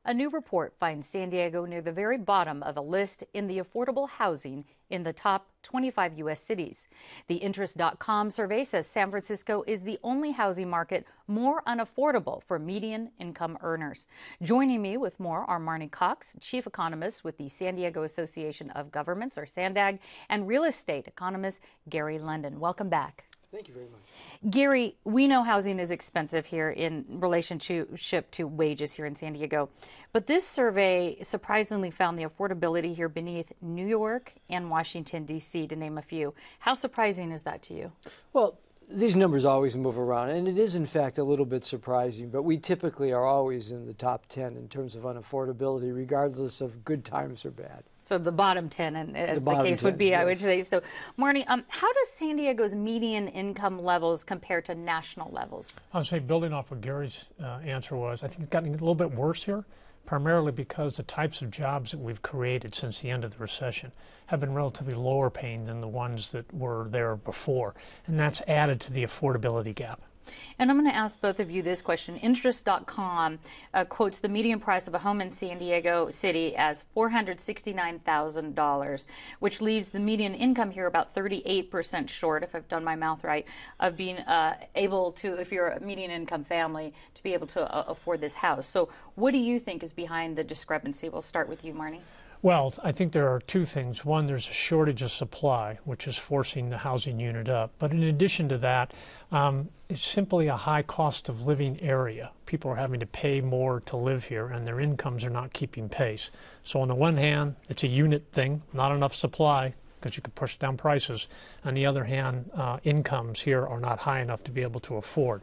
A new report finds San Diego near the very bottom of a list in the affordable housing in the top 25 U.S. cities. The Interest.com survey says San Francisco is the only housing market more unaffordable for median income earners. Joining me with more are Marney Cox, chief economist with the San Diego Association of Governments, or SANDAG, and real estate economist Gary London. Welcome back. Thank you very much. Gary, we know housing is expensive here in relationship to wages here in San Diego, but this survey surprisingly found the affordability here beneath New York and Washington, D.C., to name a few. How surprising is that to you? Well, these numbers always move around, and it is, in fact, a little bit surprising, but we typically are always in the top 10 in terms of unaffordability, regardless of good times or bad. So the bottom 10, and as the case would be, yes. I would say. So, Marney, how does San Diego's median income levels compare to national levels? I would say, building off what Gary's answer was, I think it's gotten a little bit worse here, primarily because the types of jobs that we've created since the end of the recession have been relatively lower paying than the ones that were there before, and that's added to the affordability gap. And I'm going to ask both of you this question. Interest.com quotes the median price of a home in San Diego City as $469,000, which leaves the median income here about 38% short, if I've done my math right, of being able to, if you're a median income family, to be able to afford this house. So what do you think is behind the discrepancy? We'll start with you, Marney. Well, I think there are two things. One, there's a shortage of supply, which is forcing the housing unit up. But in addition to that, it's simply a high cost of living area. People are having to pay more to live here, and their incomes are not keeping pace. So on the one hand, it's a unit thing, not enough supply, because you could push down prices. On the other hand, incomes here are not high enough to be able to afford.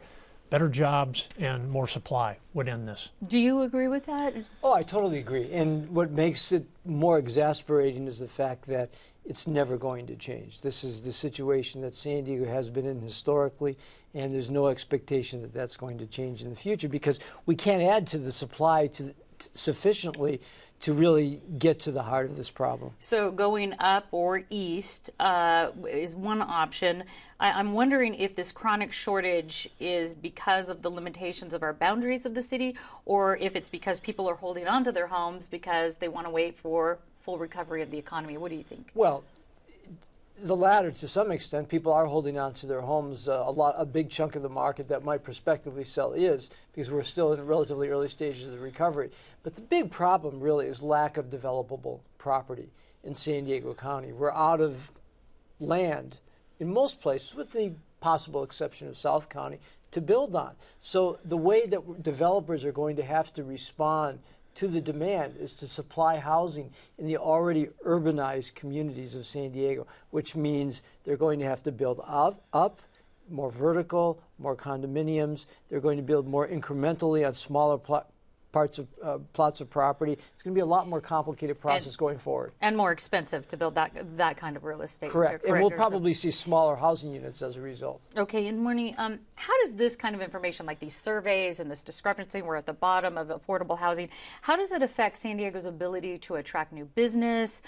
Better jobs and more supply would end this. Do you agree with that? Oh, I totally agree. And what makes it more exasperating is the fact that it's never going to change. This is the situation that San Diego has been in historically, and there's no expectation that that's going to change in the future, because we can't add to the supply sufficiently to really get to the heart of this problem. So going up or east is one option. I'm wondering if this chronic shortage is because of the limitations of our boundaries of the city, or if it's because people are holding on to their homes because they want to wait for full recovery of the economy. What do you think? Well, the latter, to some extent. People are holding on to their homes. A big chunk of the market that might prospectively sell is, because we're still in relatively early stages of the recovery. But the big problem really is lack of developable property in San Diego County. We're out of land in most places, with the possible exception of South County, to build on. So the way that developers are going to have to respond to the demand is to supply housing in the already urbanized communities of San Diego, which means they're going to have to build up more vertical, more condominiums. They're going to build more incrementally on smaller plots of property. It's going to be a lot more complicated process going forward. And more expensive to build that kind of real estate. Correct. And we'll probably see smaller housing units as a result. Okay, and Marney, how does this kind of information, like these surveys and this discrepancy, we're at the bottom of affordable housing, how does it affect San Diego's ability to attract new business,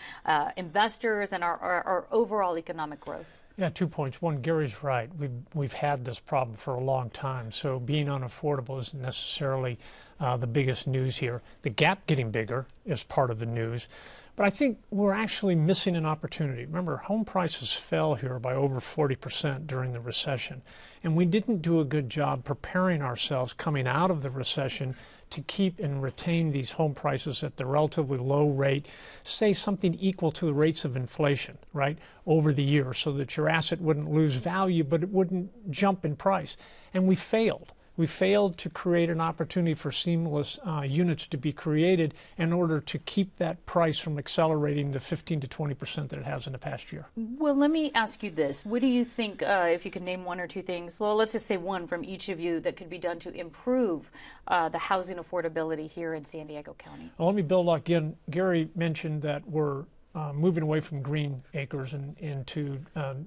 investors, and our overall economic growth? Yeah, 2 points. One, Gary's right. We've had this problem for a long time, so being unaffordable isn't necessarily the biggest news here. The gap getting bigger is part of the news, but I think we're actually missing an opportunity. Remember, home prices fell here by over 40% during the recession, and we didn't do a good job preparing ourselves coming out of the recession to keep and retain these home prices at the relatively low rate, say something equal to the rates of inflation, right, over the years, so that your asset wouldn't lose value, but it wouldn't jump in price. And we failed. We failed to create an opportunity for seamless units to be created in order to keep that price from accelerating the 15 to 20% that it has in the past year. Well, let me ask you this. What do you think, if you could name one or two things, well, let's just say one from each of you, that could be done to improve the housing affordability here in San Diego County? Well, let me build again. Gary mentioned that we're moving away from green acres and into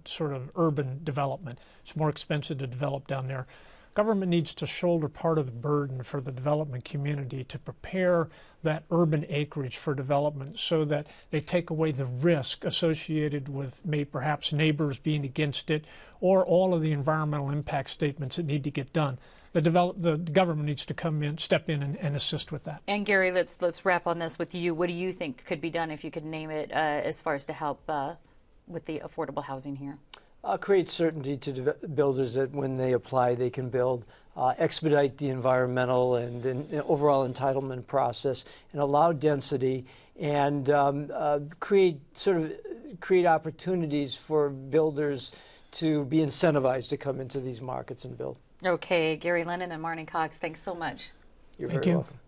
sort of urban development. It's more expensive to develop down there. Government needs to shoulder part of the burden for the development community to prepare that urban acreage for development so that they take away the risk associated with perhaps neighbors being against it or all of the environmental impact statements that need to get done. the government needs to come in, step in, and assist with that. And Gary, let's wrap on this with you. What do you think could be done, if you could name it, as far as to help with the affordable housing here? Create certainty to builders that when they apply, they can build. Expedite the environmental and overall entitlement process, and allow density, and create opportunities for builders to be incentivized to come into these markets and build. Okay, Gary Lennon and Marnie Cox, thanks so much. You're Thank very you. welcome.